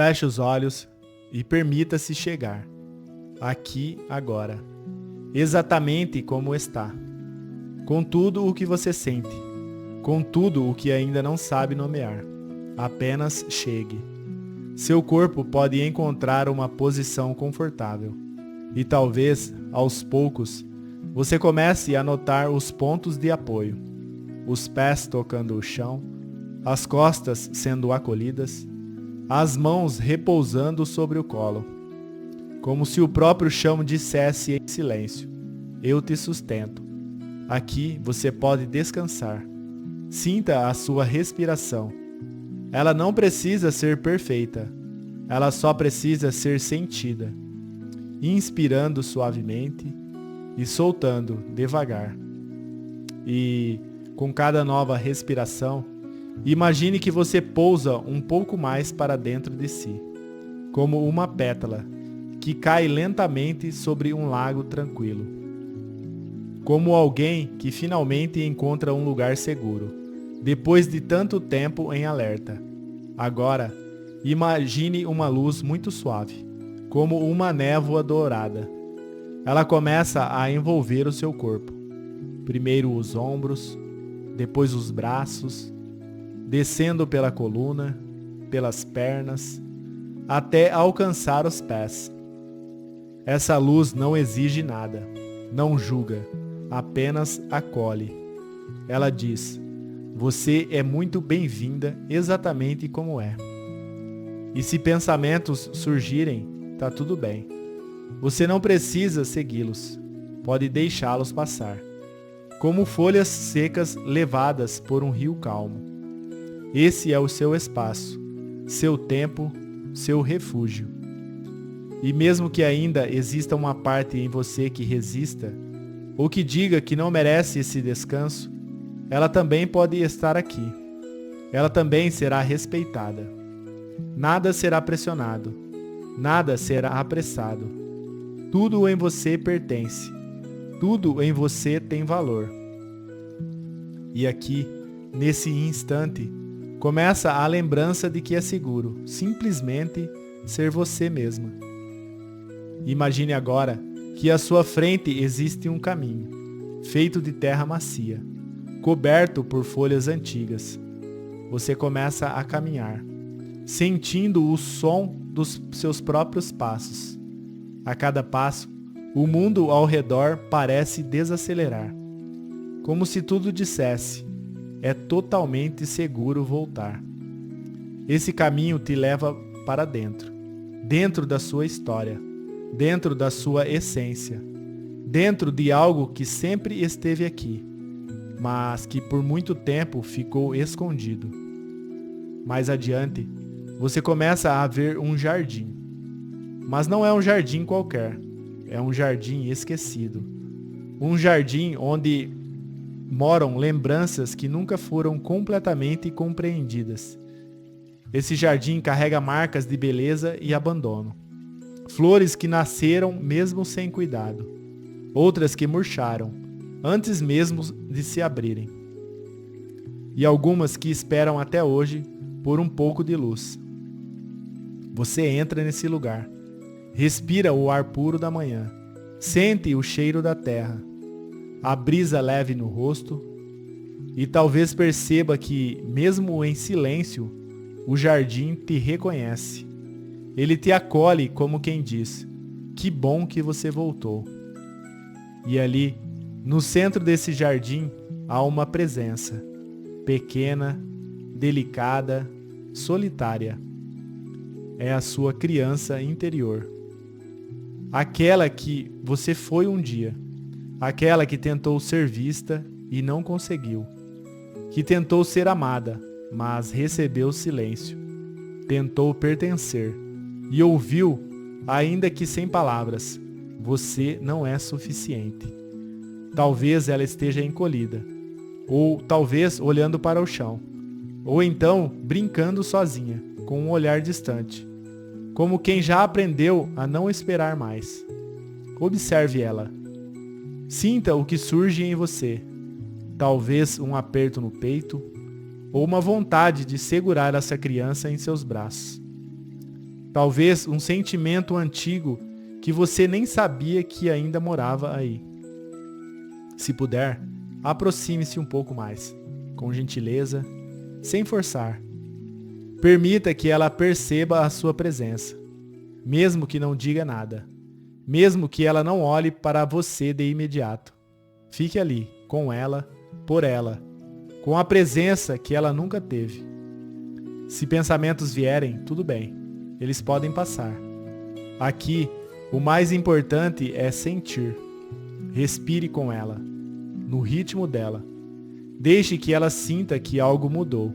Feche os olhos e permita-se chegar, aqui, agora, exatamente como está, com tudo o que você sente, com tudo o que ainda não sabe nomear. Apenas chegue. Seu corpo pode encontrar uma posição confortável e talvez, aos poucos, você comece a notar os pontos de apoio, os pés tocando o chão, as costas sendo acolhidas, as mãos repousando sobre o colo, como se o próprio chão dissesse em silêncio: eu te sustento. Aqui você pode descansar. Sinta a sua respiração. Ela não precisa ser perfeita. Ela só precisa ser sentida. Inspirando suavemente e soltando devagar. E, com cada nova respiração, imagine que você pousa um pouco mais para dentro de si, como uma pétala que cai lentamente sobre um lago tranquilo. Como alguém que finalmente encontra um lugar seguro, depois de tanto tempo em alerta. Agora, imagine uma luz muito suave, como uma névoa dourada. Ela começa a envolver o seu corpo. Primeiro os ombros, depois os braços, descendo pela coluna, pelas pernas, até alcançar os pés. Essa luz não exige nada, não julga, apenas acolhe. Ela diz: você é muito bem-vinda exatamente como é. E se pensamentos surgirem, tá tudo bem. Você não precisa segui-los, pode deixá-los passar, como folhas secas levadas por um rio calmo. Esse é o seu espaço, seu tempo, seu refúgio. E mesmo que ainda exista uma parte em você que resista, ou que diga que não merece esse descanso, ela também pode estar aqui. Ela também será respeitada. Nada será pressionado. Nada será apressado. Tudo em você pertence. Tudo em você tem valor. E aqui, nesse instante, começa a lembrança de que é seguro simplesmente ser você mesma. Imagine agora que à sua frente existe um caminho, feito de terra macia, coberto por folhas antigas. Você começa a caminhar, sentindo o som dos seus próprios passos. A cada passo, o mundo ao redor parece desacelerar, como se tudo dissesse: é totalmente seguro voltar. Esse caminho te leva para dentro, dentro da sua história, dentro da sua essência, dentro de algo que sempre esteve aqui, mas que por muito tempo ficou escondido. Mais adiante, você começa a ver um jardim. Mas não é um jardim qualquer, é um jardim esquecido. Um jardim onde moram lembranças que nunca foram completamente compreendidas. Esse jardim carrega marcas de beleza e abandono. Flores que nasceram mesmo sem cuidado. Outras que murcharam, antes mesmo de se abrirem. E algumas que esperam até hoje por um pouco de luz. Você entra nesse lugar. Respira o ar puro da manhã. Sente o cheiro da terra. A brisa leve no rosto. E talvez perceba que, mesmo em silêncio, o jardim te reconhece. Ele te acolhe como quem diz: que bom que você voltou. E ali, no centro desse jardim, há uma presença, pequena, delicada, solitária. É a sua criança interior. Aquela que você foi um dia. Aquela que tentou ser vista e não conseguiu. Que tentou ser amada, mas recebeu silêncio. Tentou pertencer e ouviu, ainda que sem palavras: você não é suficiente. Talvez ela esteja encolhida, ou talvez olhando para o chão, ou então brincando sozinha, com um olhar distante, como quem já aprendeu a não esperar mais. Observe ela. Sinta o que surge em você. Talvez um aperto no peito, ou uma vontade de segurar essa criança em seus braços. Talvez um sentimento antigo que você nem sabia que ainda morava aí. Se puder, aproxime-se um pouco mais, com gentileza, sem forçar. Permita que ela perceba a sua presença, mesmo que não diga nada, mesmo que ela não olhe para você de imediato. Fique ali, com ela, por ela, com a presença que ela nunca teve. Se pensamentos vierem, tudo bem, eles podem passar. Aqui, o mais importante é sentir. Respire com ela, no ritmo dela. Deixe que ela sinta que algo mudou,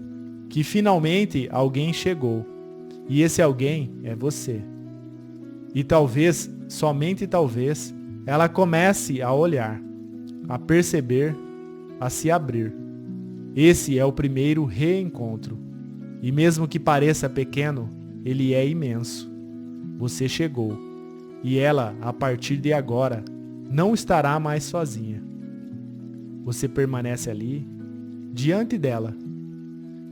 que finalmente alguém chegou, e esse alguém é você. E talvez, somente talvez, ela comece a olhar, a perceber, a se abrir. Esse é o primeiro reencontro. E mesmo que pareça pequeno, ele é imenso. Você chegou. E ela, a partir de agora, não estará mais sozinha. Você permanece ali, diante dela.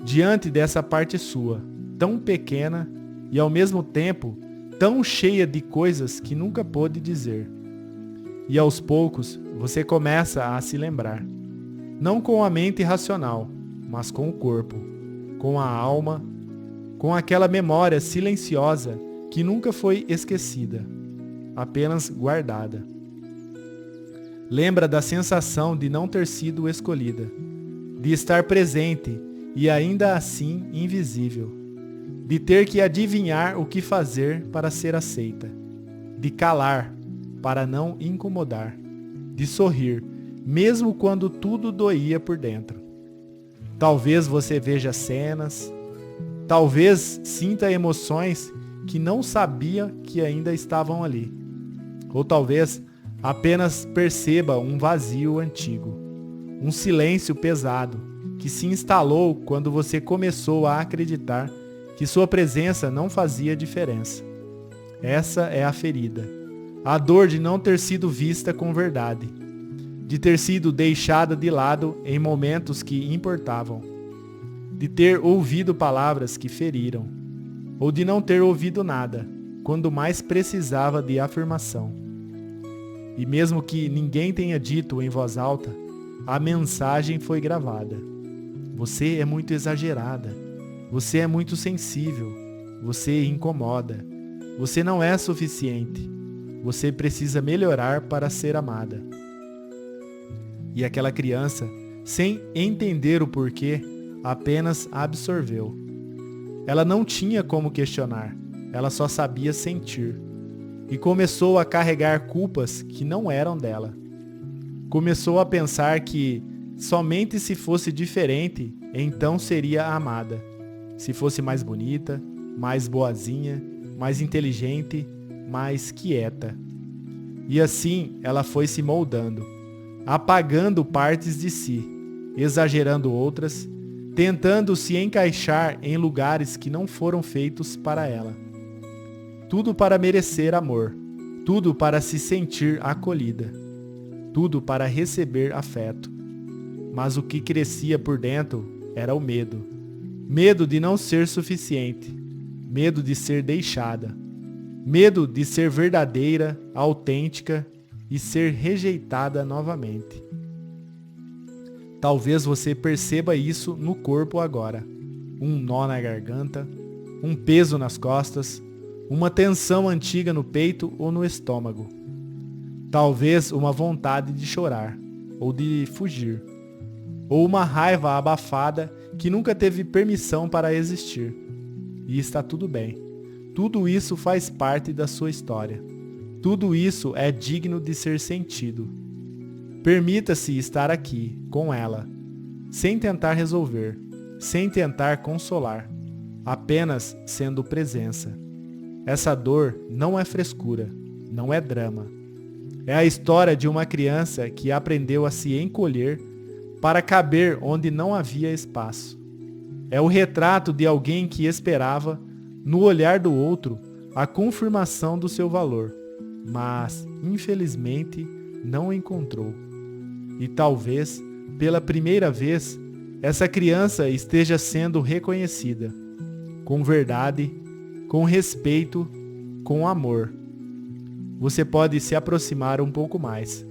Diante dessa parte sua, tão pequena e ao mesmo tempo tão cheia de coisas que nunca pôde dizer. E aos poucos, você começa a se lembrar. Não com a mente racional, mas com o corpo, com a alma, com aquela memória silenciosa que nunca foi esquecida, apenas guardada. Lembra da sensação de não ter sido escolhida, de estar presente e ainda assim invisível, de ter que adivinhar o que fazer para ser aceita, de calar para não incomodar, de sorrir, mesmo quando tudo doía por dentro. Talvez você veja cenas, talvez sinta emoções que não sabia que ainda estavam ali. Ou talvez apenas perceba um vazio antigo, um silêncio pesado que se instalou quando você começou a acreditar que sua presença não fazia diferença. Essa é a ferida, a dor de não ter sido vista com verdade, de ter sido deixada de lado em momentos que importavam, de ter ouvido palavras que feriram, ou de não ter ouvido nada, quando mais precisava de afirmação. E mesmo que ninguém tenha dito em voz alta, a mensagem foi gravada. Você é muito exagerada, você é muito sensível, você incomoda, você não é suficiente, você precisa melhorar para ser amada. E aquela criança, sem entender o porquê, apenas absorveu. Ela não tinha como questionar, ela só sabia sentir. E começou a carregar culpas que não eram dela. Começou a pensar que somente se fosse diferente, então seria amada. Se fosse mais bonita, mais boazinha, mais inteligente, mais quieta. E assim ela foi se moldando, apagando partes de si, exagerando outras, tentando se encaixar em lugares que não foram feitos para ela. Tudo para merecer amor, tudo para se sentir acolhida, tudo para receber afeto. Mas o que crescia por dentro era o medo. Medo de não ser suficiente, medo de ser deixada, medo de ser verdadeira, autêntica e ser rejeitada novamente. Talvez você perceba isso no corpo agora. Um nó na garganta, um peso nas costas, uma tensão antiga no peito ou no estômago. Talvez uma vontade de chorar, ou de fugir, ou uma raiva abafada que nunca teve permissão para existir. E está tudo bem. Tudo isso faz parte da sua história. Tudo isso é digno de ser sentido. Permita-se estar aqui, com ela, sem tentar resolver, sem tentar consolar, apenas sendo presença. Essa dor não é frescura, não é drama. É a história de uma criança que aprendeu a se encolher para caber onde não havia espaço. É o retrato de alguém que esperava, no olhar do outro, a confirmação do seu valor, mas, infelizmente, não encontrou. E talvez, pela primeira vez, essa criança esteja sendo reconhecida, com verdade, com respeito, com amor. Você pode se aproximar um pouco mais,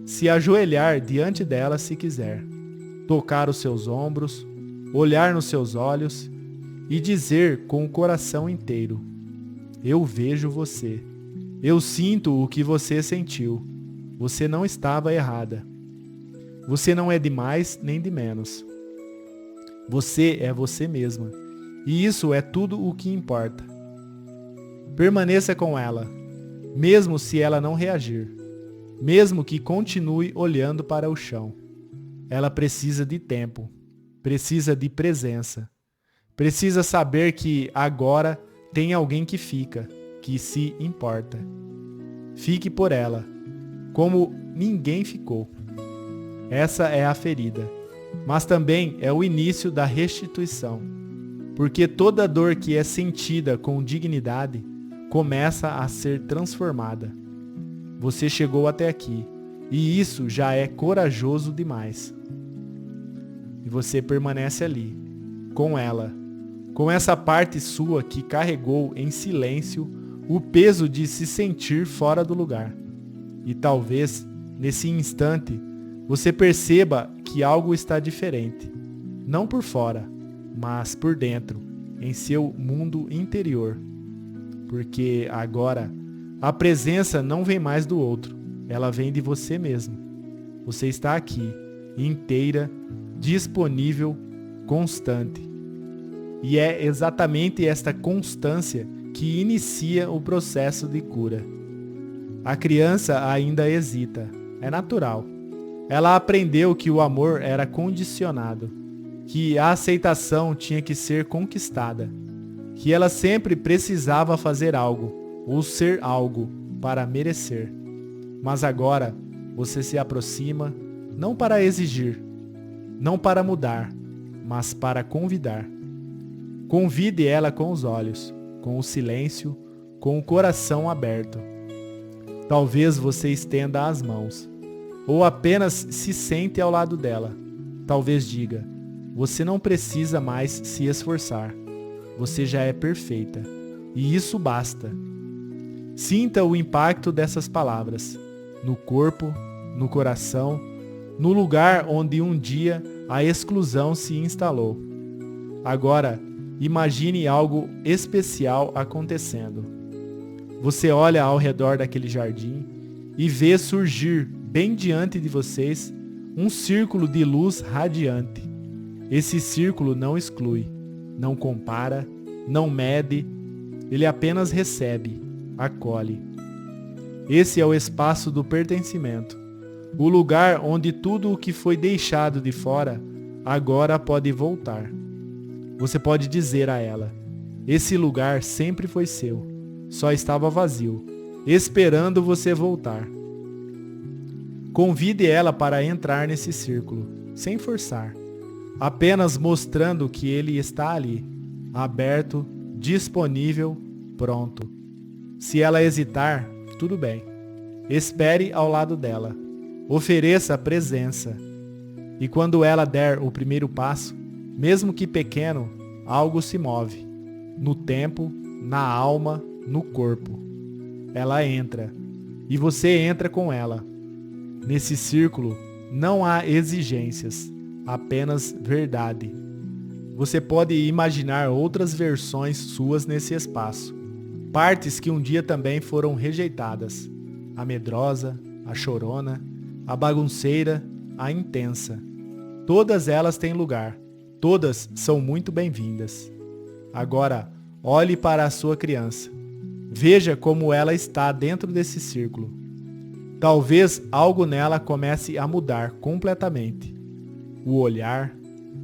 se ajoelhar diante dela se quiser, tocar os seus ombros, olhar nos seus olhos e dizer com o coração inteiro: eu vejo você. Eu sinto o que você sentiu. Você não estava errada. Você não é de mais nem de menos. Você é você mesma. E isso é tudo o que importa. Permaneça com ela, mesmo se ela não reagir. Mesmo que continue olhando para o chão. Ela precisa de tempo. Precisa de presença. Precisa saber que agora tem alguém que fica, que se importa. Fique por ela, como ninguém ficou. Essa é a ferida, mas também é o início da restituição, porque toda dor que é sentida com dignidade começa a ser transformada. Você chegou até aqui, e isso já é corajoso demais. E você permanece ali, com ela, com essa parte sua que carregou em silêncio o peso de se sentir fora do lugar. E talvez, nesse instante, você perceba que algo está diferente. Não por fora, mas por dentro, em seu mundo interior. Porque agora, a presença não vem mais do outro, ela vem de você mesmo. Você está aqui, inteira, disponível, constante. E é exatamente esta constância que inicia o processo de cura. A criança ainda hesita, é natural. Ela aprendeu que o amor era condicionado, que a aceitação tinha que ser conquistada, que ela sempre precisava fazer algo, ou ser algo, para merecer. Mas agora, você se aproxima, não para exigir, não para mudar, mas para convidar. Convide ela com os olhos, com o silêncio, com o coração aberto. Talvez você estenda as mãos, ou apenas se sente ao lado dela. Talvez diga: você não precisa mais se esforçar. Você já é perfeita, e isso basta. Sinta o impacto dessas palavras, no corpo, no coração, no lugar onde um dia a exclusão se instalou. Agora, imagine algo especial acontecendo. Você olha ao redor daquele jardim e vê surgir, bem diante de vocês, um círculo de luz radiante. Esse círculo não exclui, não compara, não mede, ele apenas recebe, acolhe. Esse é o espaço do pertencimento, o lugar onde tudo o que foi deixado de fora agora pode voltar. Você pode dizer a ela: esse lugar sempre foi seu, só estava vazio, esperando você voltar. Convide ela para entrar nesse círculo, sem forçar, apenas mostrando que ele está ali, aberto, disponível, pronto. Se ela hesitar, tudo bem. Espere ao lado dela. Ofereça a presença. E quando ela der o primeiro passo, mesmo que pequeno, algo se move. No tempo, na alma, no corpo. Ela entra. E você entra com ela. Nesse círculo, não há exigências, apenas verdade. Você pode imaginar outras versões suas nesse espaço. Partes que um dia também foram rejeitadas. A medrosa, a chorona, a bagunceira, a intensa. Todas elas têm lugar. Todas são muito bem-vindas. Agora, olhe para a sua criança. Veja como ela está dentro desse círculo. Talvez algo nela comece a mudar completamente. O olhar,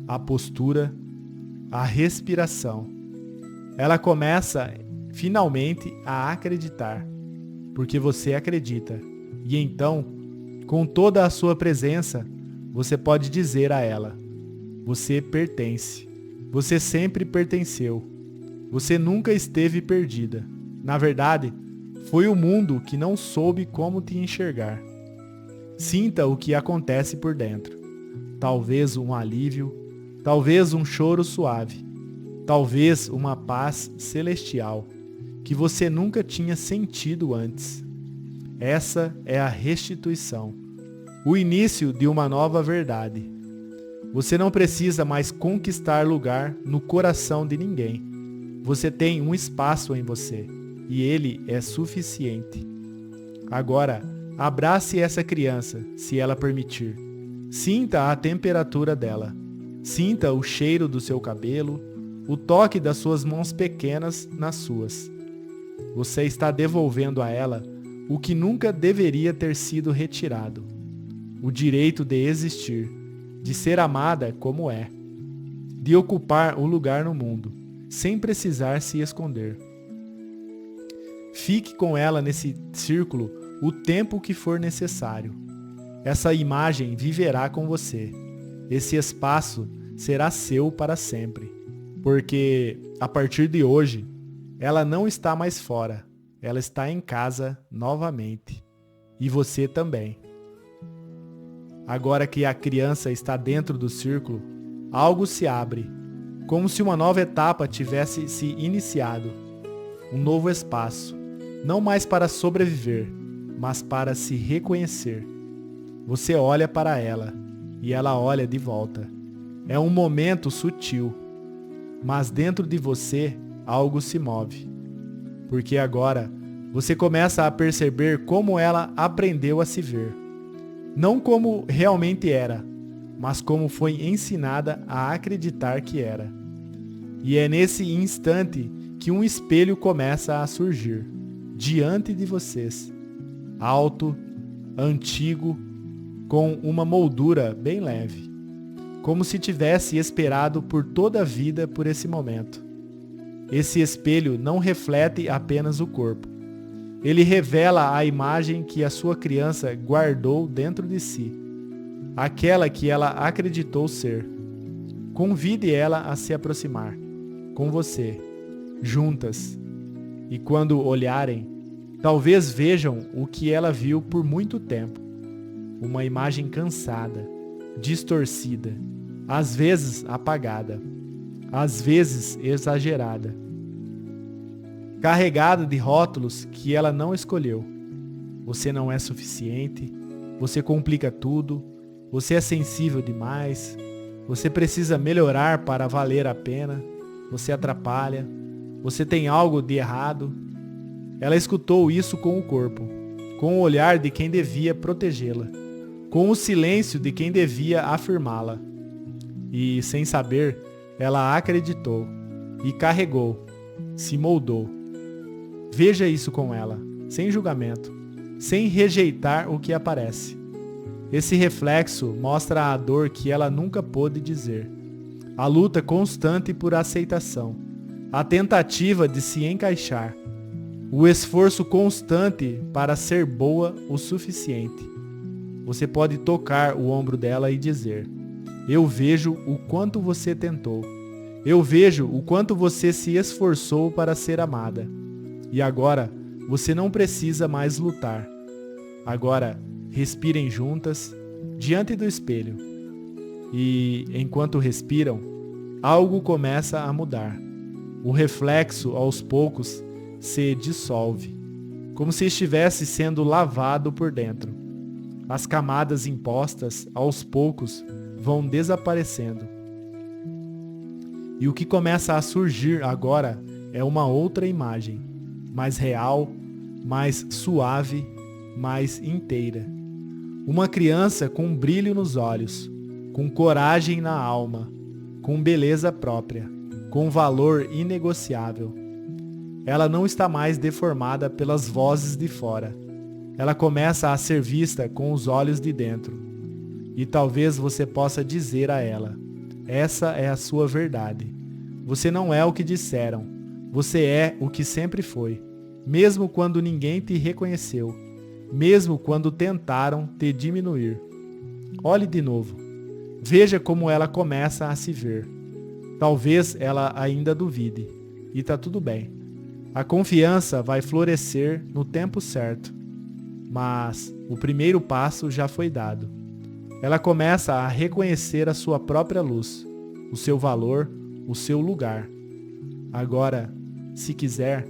a postura, a respiração. Ela começa finalmente a acreditar, porque você acredita. E então, com toda a sua presença, você pode dizer a ela: você pertence. Você sempre pertenceu. Você nunca esteve perdida. Na verdade, foi o mundo que não soube como te enxergar. Sinta o que acontece por dentro. Talvez um alívio, talvez um choro suave, talvez uma paz celestial. que você nunca tinha sentido antes. Essa é a restituição, o início de uma nova verdade. Você não precisa mais conquistar lugar no coração de ninguém. Você tem um espaço em você, e ele é suficiente. Agora, abrace essa criança, se ela permitir. Sinta a temperatura dela. Sinta o cheiro do seu cabelo, o toque das suas mãos pequenas nas suas. Você está devolvendo a ela o que nunca deveria ter sido retirado: o direito de existir, de ser amada como é, de ocupar o lugar no mundo, sem precisar se esconder. Fique com ela nesse círculo o tempo que for necessário. Essa imagem viverá com você. Esse espaço será seu para sempre, porque, a partir de hoje, ela não está mais fora, ela está em casa novamente. E você também. Agora que a criança está dentro do círculo, algo se abre, como se uma nova etapa tivesse se iniciado. Um novo espaço, não mais para sobreviver, mas para se reconhecer. Você olha para ela, e ela olha de volta. É um momento sutil, mas dentro de você algo se move. Porque agora você começa a perceber como ela aprendeu a se ver. Não como realmente era, mas como foi ensinada a acreditar que era. E é nesse instante que um espelho começa a surgir, diante de vocês. Alto, antigo, com uma moldura bem leve. Como se tivesse esperado por toda a vida por esse momento. Esse espelho não reflete apenas o corpo. Ele revela a imagem que a sua criança guardou dentro de si, aquela que ela acreditou ser. Convide ela a se aproximar, com você, juntas. E quando olharem, talvez vejam o que ela viu por muito tempo. Uma imagem cansada, distorcida, às vezes apagada, às vezes exagerada, carregada de rótulos que ela não escolheu. Você não é suficiente, você complica tudo, você é sensível demais, você precisa melhorar para valer a pena, você atrapalha, você tem algo de errado. Ela escutou isso com o corpo, com o olhar de quem devia protegê-la, com o silêncio de quem devia afirmá-la. E, sem saber, ela acreditou e carregou, se moldou. Veja isso com ela, sem julgamento, sem rejeitar o que aparece. Esse reflexo mostra a dor que ela nunca pôde dizer, a luta constante por aceitação, a tentativa de se encaixar, o esforço constante para ser boa o suficiente. Você pode tocar o ombro dela e dizer: eu vejo o quanto você tentou. Eu vejo o quanto você se esforçou para ser amada. E agora, você não precisa mais lutar. Agora, respirem juntas, diante do espelho. E, enquanto respiram, algo começa a mudar. O reflexo, aos poucos, se dissolve, como se estivesse sendo lavado por dentro. As camadas impostas, aos poucos, vão desaparecendo. E o que começa a surgir agora é uma outra imagem, mais real, mais suave, mais inteira. Uma criança com um brilho nos olhos, com coragem na alma, com beleza própria, com valor inegociável. Ela não está mais deformada pelas vozes de fora. Ela começa a ser vista com os olhos de dentro. E talvez você possa dizer a ela: essa é a sua verdade. Você não é o que disseram. Você é o que sempre foi. Mesmo quando ninguém te reconheceu. Mesmo quando tentaram te diminuir. Olhe de novo. Veja como ela começa a se ver. Talvez ela ainda duvide. E está tudo bem. A confiança vai florescer no tempo certo. Mas o primeiro passo já foi dado. Ela começa a reconhecer a sua própria luz, o seu valor, o seu lugar. Agora, se quiser,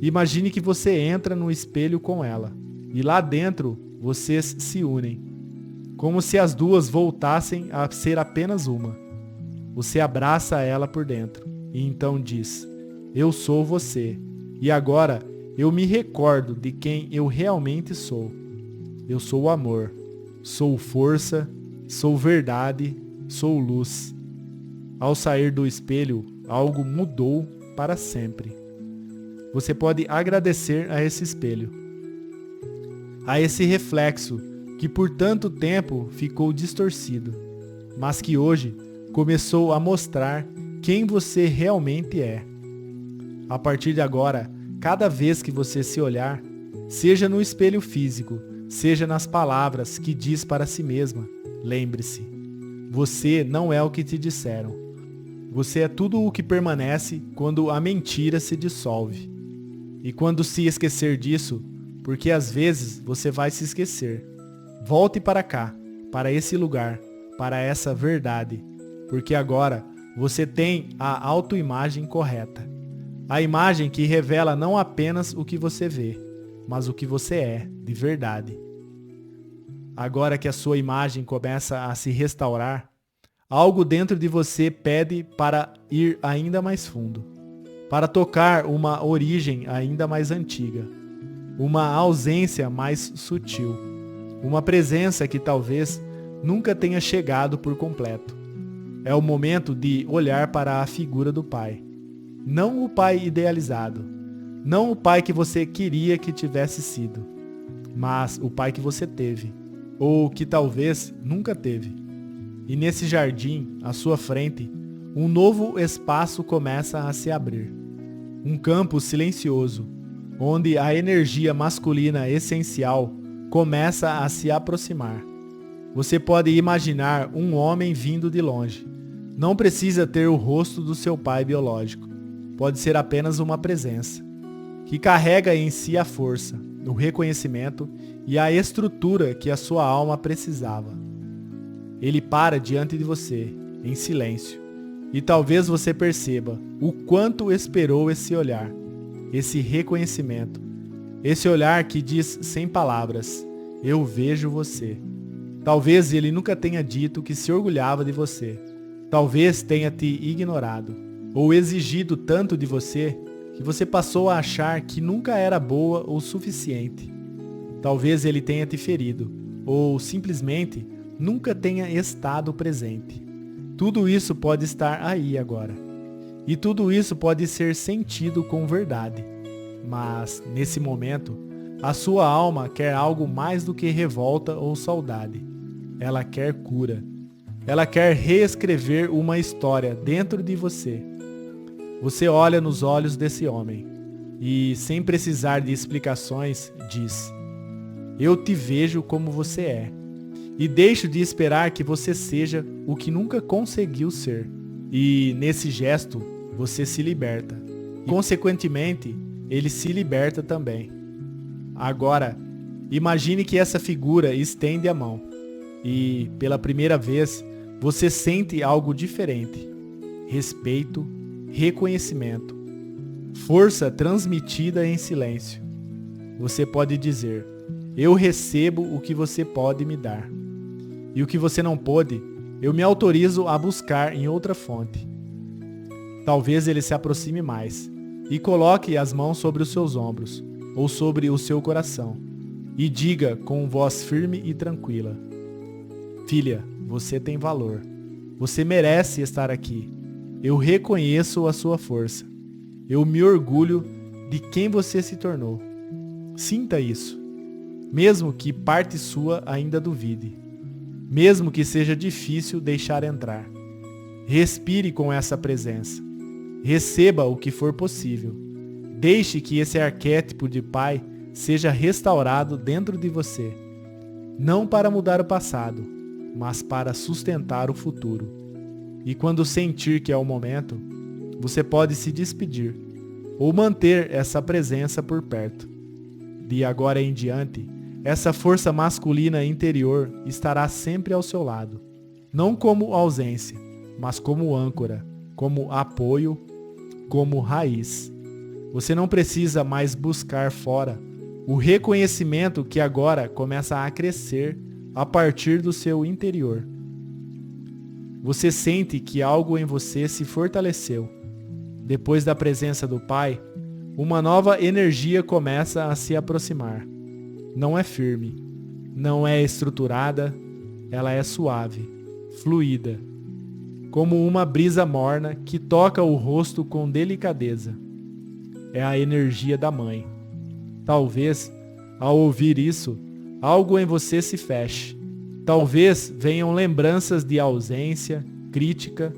Imagine que você entra no espelho com ela, e lá dentro vocês se unem, como se as duas voltassem a ser apenas uma. Você abraça ela por dentro, e então diz: eu sou você, e agora eu me recordo de quem eu realmente sou. Eu sou o amor, sou força, sou verdade, sou luz. Ao sair do espelho, algo mudou para sempre. Você pode agradecer a esse espelho, a esse reflexo que por tanto tempo ficou distorcido, mas que hoje começou a mostrar quem você realmente é. A partir de agora, cada vez que você se olhar, seja no espelho físico, seja nas palavras que diz para si mesma, lembre-se, você não é o que te disseram. Você é tudo o que permanece quando a mentira se dissolve. E quando se esquecer disso, porque às vezes você vai se esquecer, volte para cá, para esse lugar, para essa verdade, porque agora você tem a autoimagem correta. A imagem que revela não apenas o que você vê, mas o que você é, de verdade. Agora que a sua imagem começa a se restaurar, algo dentro de você pede para ir ainda mais fundo, para tocar uma origem ainda mais antiga, uma ausência mais sutil, uma presença que talvez nunca tenha chegado por completo. É o momento de olhar para a figura do pai. Não o pai idealizado, não o pai que você queria que tivesse sido, mas o pai que você teve, ou que talvez nunca teve. E nesse jardim, à sua frente, um novo espaço começa a se abrir. Um campo silencioso, onde a energia masculina essencial começa a se aproximar. Você pode imaginar um homem vindo de longe. Não precisa ter o rosto do seu pai biológico. Pode ser apenas uma presença, que carrega em si a força, o reconhecimento e a estrutura que a sua alma precisava. Ele para diante de você, em silêncio, e talvez você perceba o quanto esperou esse olhar, esse reconhecimento, esse olhar que diz sem palavras: eu vejo você. Talvez ele nunca tenha dito que se orgulhava de você. Talvez tenha te ignorado, ou exigido tanto de você que você passou a achar que nunca era boa o suficiente. Talvez ele tenha te ferido, ou simplesmente nunca tenha estado presente. Tudo isso pode estar aí agora. E tudo isso pode ser sentido com verdade. Mas, nesse momento, a sua alma quer algo mais do que revolta ou saudade. Ela quer cura. Ela quer reescrever uma história dentro de você. Você olha nos olhos desse homem e, sem precisar de explicações, diz: eu te vejo como você é. E deixo de esperar que você seja o que nunca conseguiu ser. E nesse gesto, você se liberta. E, consequentemente, ele se liberta também. Agora, imagine que essa figura estende a mão. E, pela primeira vez, você sente algo diferente. Respeito, reconhecimento, força transmitida em silêncio. Você pode dizer: eu recebo o que você pode me dar. E o que você não pôde, eu me autorizo a buscar em outra fonte. Talvez ele se aproxime mais e coloque as mãos sobre os seus ombros ou sobre o seu coração e diga com voz firme e tranquila: filha, você tem valor. Você merece estar aqui. Eu reconheço a sua força. Eu me orgulho de quem você se tornou. Sinta isso, mesmo que parte sua ainda duvide. Mesmo que seja difícil deixar entrar. Respire com essa presença. Receba o que for possível. Deixe que esse arquétipo de pai seja restaurado dentro de você. Não para mudar o passado, mas para sustentar o futuro. E quando sentir que é o momento, você pode se despedir ou manter essa presença por perto. De agora em diante, essa força masculina interior estará sempre ao seu lado, não como ausência, mas como âncora, como apoio, como raiz. Você não precisa mais buscar fora o reconhecimento que agora começa a crescer a partir do seu interior. Você sente que algo em você se fortaleceu. Depois da presença do Pai, uma nova energia começa a se aproximar. Não é firme, não é estruturada, ela é suave, fluida, como uma brisa morna que toca o rosto com delicadeza. É a energia da Mãe. Talvez, ao ouvir isso, algo em você se feche. Talvez venham lembranças de ausência, crítica,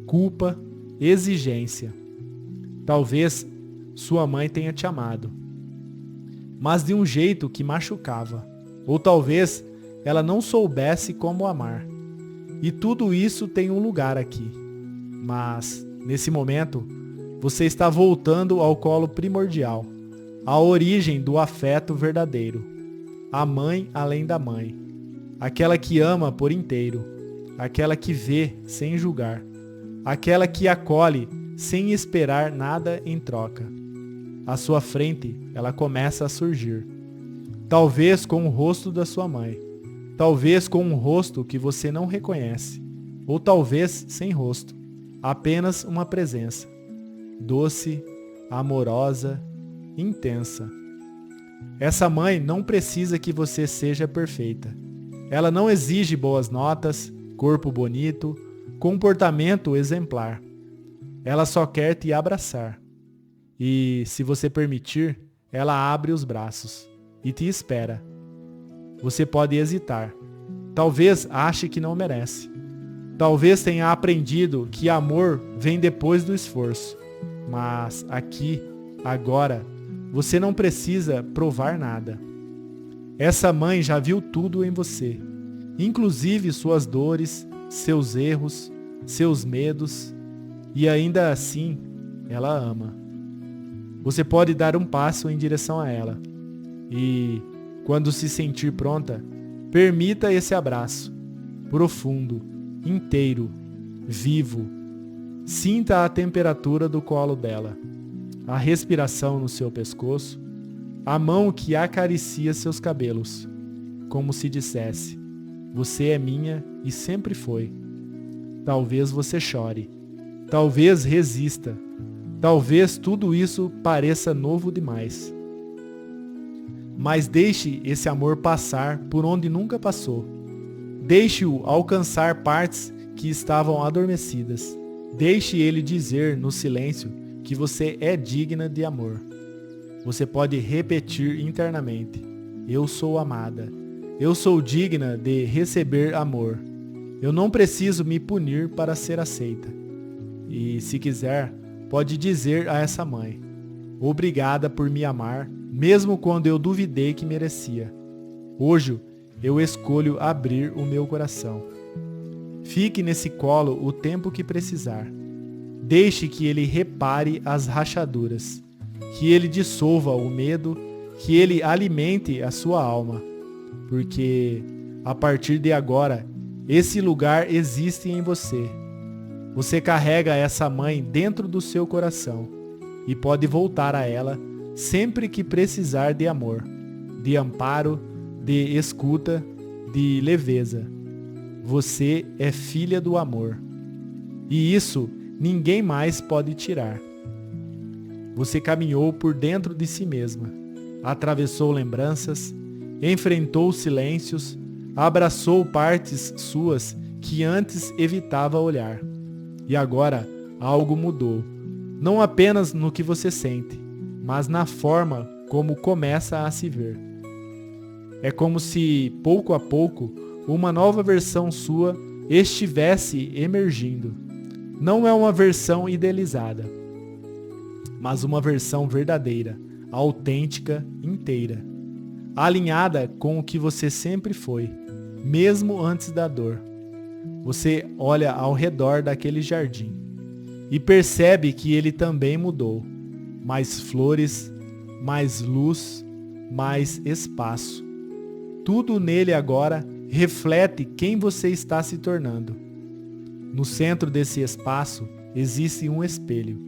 culpa, exigência. Talvez sua mãe tenha te amado, mas de um jeito que machucava. Ou talvez ela não soubesse como amar. E tudo isso tem um lugar aqui. Mas, nesse momento, você está voltando ao colo primordial, à origem do afeto verdadeiro. A mãe além da mãe. Aquela que ama por inteiro. Aquela que vê sem julgar. Aquela que acolhe sem esperar nada em troca. À sua frente, ela começa a surgir. Talvez com o rosto da sua mãe. Talvez com um rosto que você não reconhece. Ou talvez sem rosto. Apenas uma presença. Doce, amorosa, intensa. Essa mãe não precisa que você seja perfeita. Ela não exige boas notas, corpo bonito, comportamento exemplar. Ela só quer te abraçar. E, se você permitir, ela abre os braços e te espera. Você pode hesitar. Talvez ache que não merece. Talvez tenha aprendido que amor vem depois do esforço. Mas aqui, agora, você não precisa provar nada. Essa mãe já viu tudo em você, inclusive suas dores, seus erros, seus medos, e ainda assim, ela ama. Você pode dar um passo em direção a ela. E, quando se sentir pronta, permita esse abraço, profundo, inteiro, vivo. Sinta a temperatura do colo dela, a respiração no seu pescoço, a mão que acaricia seus cabelos, como se dissesse, você é minha e sempre foi. Talvez você chore, talvez resista, talvez tudo isso pareça novo demais. Mas deixe esse amor passar por onde nunca passou. Deixe-o alcançar partes que estavam adormecidas. Deixe ele dizer no silêncio que você é digna de amor. Você pode repetir internamente: eu sou amada. Eu sou digna de receber amor. Eu não preciso me punir para ser aceita. E, se quiser, pode dizer a essa mãe: obrigada por me amar, mesmo quando eu duvidei que merecia. Hoje, eu escolho abrir o meu coração. Fique nesse colo o tempo que precisar. Deixe que ele repare as rachaduras, que ele dissolva o medo, que ele alimente a sua alma. Porque, a partir de agora, esse lugar existe em você. Você carrega essa mãe dentro do seu coração e pode voltar a ela sempre que precisar de amor, de amparo, de escuta, de leveza. Você é filha do amor. E isso ninguém mais pode tirar. Você caminhou por dentro de si mesma, atravessou lembranças, enfrentou silêncios, abraçou partes suas que antes evitava olhar. E agora algo mudou, não apenas no que você sente, mas na forma como começa a se ver. É como se, pouco a pouco, uma nova versão sua estivesse emergindo. Não é uma versão idealizada, mas uma versão verdadeira, autêntica, inteira, alinhada com o que você sempre foi, mesmo antes da dor. Você olha ao redor daquele jardim e percebe que ele também mudou. Mais flores, mais luz, mais espaço. Tudo nele agora reflete quem você está se tornando. No centro desse espaço existe um espelho,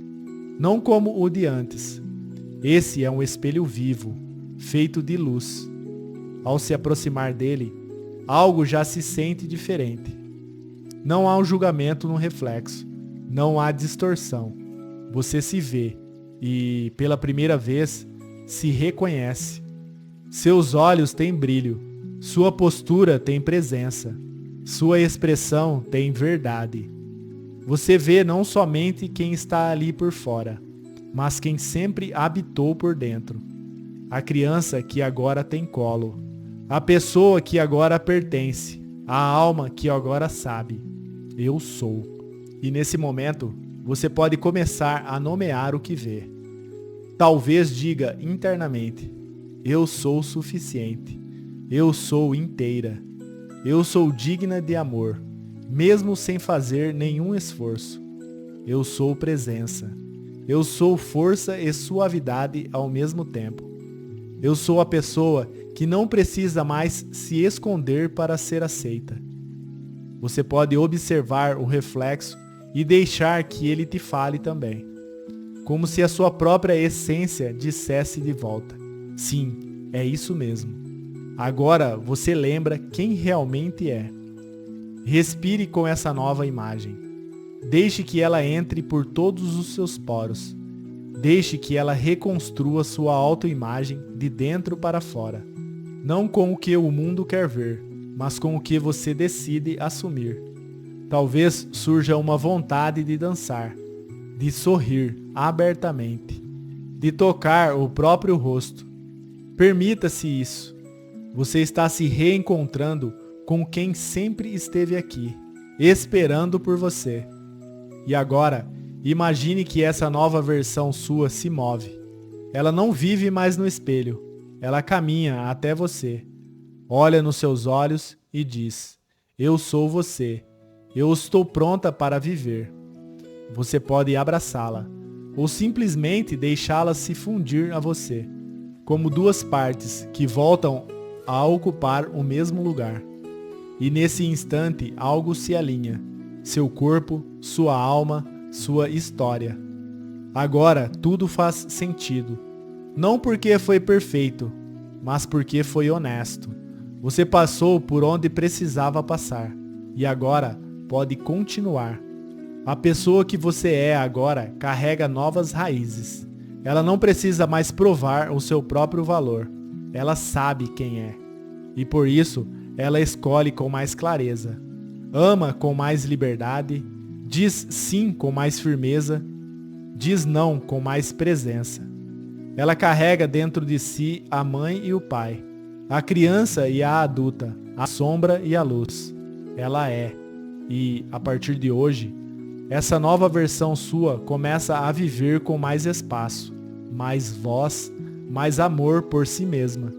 não como o de antes. Esse é um espelho vivo, feito de luz. Ao se aproximar dele, algo já se sente diferente. Não há um julgamento no reflexo, não há distorção. Você se vê e, pela primeira vez, se reconhece. Seus olhos têm brilho, sua postura tem presença, sua expressão tem verdade. Você vê não somente quem está ali por fora, mas quem sempre habitou por dentro. A criança que agora tem colo, a pessoa que agora pertence, a alma que agora sabe. Eu sou. E nesse momento, você pode começar a nomear o que vê. Talvez diga internamente: eu sou suficiente. Eu sou inteira. Eu sou digna de amor, mesmo sem fazer nenhum esforço. Eu sou presença. Eu sou força e suavidade ao mesmo tempo. Eu sou a pessoa que não precisa mais se esconder para ser aceita. Você pode observar o reflexo e deixar que ele te fale também, como se a sua própria essência dissesse de volta: sim, é isso mesmo. Agora você lembra quem realmente é. Respire com essa nova imagem. Deixe que ela entre por todos os seus poros. Deixe que ela reconstrua sua autoimagem de dentro para fora. Não com o que o mundo quer ver, mas com o que você decide assumir. Talvez surja uma vontade de dançar, de sorrir abertamente, de tocar o próprio rosto. Permita-se isso. Você está se reencontrando com quem sempre esteve aqui, esperando por você. E agora, imagine que essa nova versão sua se move. Ela não vive mais no espelho. Ela caminha até você. Olha nos seus olhos e diz: eu sou você. Eu estou pronta para viver. Você pode abraçá-la, ou simplesmente deixá-la se fundir a você, como duas partes que voltam a ocupar o mesmo lugar. E nesse instante algo se alinha. Seu corpo, sua alma, sua história. Agora tudo faz sentido. Não porque foi perfeito, mas porque foi honesto. Você passou por onde precisava passar. E agora pode continuar. A pessoa que você é agora carrega novas raízes. Ela não precisa mais provar o seu próprio valor. Ela sabe quem é. E por isso, ela escolhe com mais clareza. Ama com mais liberdade. Diz sim com mais firmeza. Diz não com mais presença. Ela carrega dentro de si a mãe e o pai, a criança e a adulta, a sombra e a luz. Ela é. E, a partir de hoje, essa nova versão sua começa a viver com mais espaço, mais voz, mais amor por si mesma.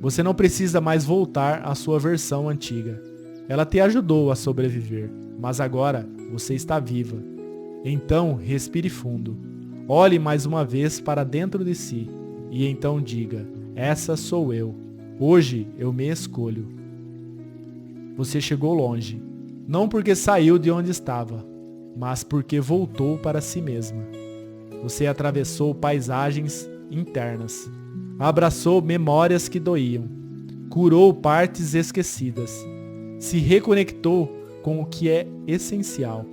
Você não precisa mais voltar à sua versão antiga. Ela te ajudou a sobreviver, mas agora você está viva. Então, respire fundo. Olhe mais uma vez para dentro de si e então diga: essa sou eu. Hoje eu me escolho. Você chegou longe, não porque saiu de onde estava, mas porque voltou para si mesma. Você atravessou paisagens internas, abraçou memórias que doíam, curou partes esquecidas, se reconectou com o que é essencial.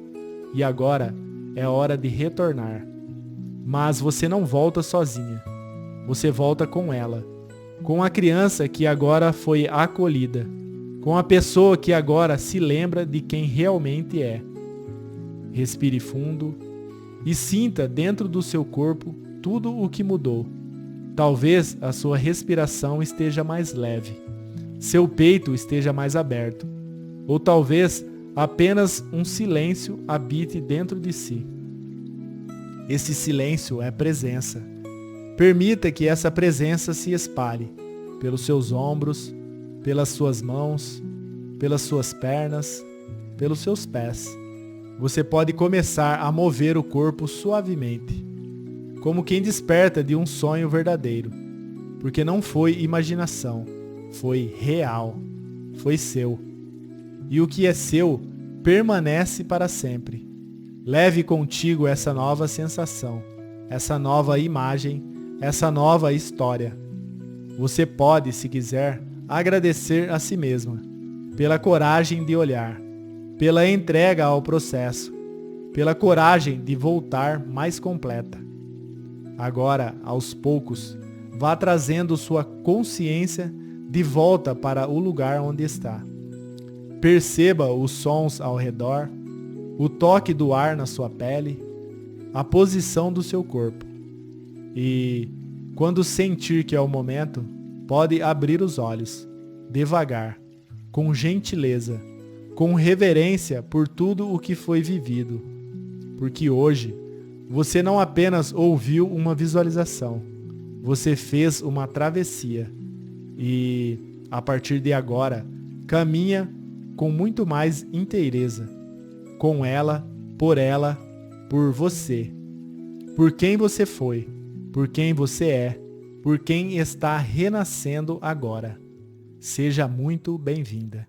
E agora é hora de retornar. Mas você não volta sozinha. Você volta com ela, com a criança que agora foi acolhida, com a pessoa que agora se lembra de quem realmente é. Respire fundo e sinta dentro do seu corpo tudo o que mudou. Talvez a sua respiração esteja mais leve, seu peito esteja mais aberto, ou talvez apenas um silêncio habite dentro de si. Esse silêncio é presença. Permita que essa presença se espalhe pelos seus ombros, pelas suas mãos, pelas suas pernas, pelos seus pés. Você pode começar a mover o corpo suavemente, como quem desperta de um sonho verdadeiro, porque não foi imaginação, foi real, foi seu. E o que é seu permanece para sempre. Leve contigo essa nova sensação, essa nova imagem, essa nova história. Você pode, se quiser, agradecer a si mesma pela coragem de olhar, pela entrega ao processo, pela coragem de voltar mais completa. Agora, aos poucos, vá trazendo sua consciência de volta para o lugar onde está. Perceba os sons ao redor, o toque do ar na sua pele, a posição do seu corpo. E, quando sentir que é o momento, pode abrir os olhos, devagar, com gentileza, com reverência por tudo o que foi vivido. Porque hoje, você não apenas ouviu uma visualização, você fez uma travessia. E, a partir de agora, caminha com muito mais inteireza. Com ela, por você. Por quem você foi, por quem você é, por quem está renascendo agora. Seja muito bem-vinda.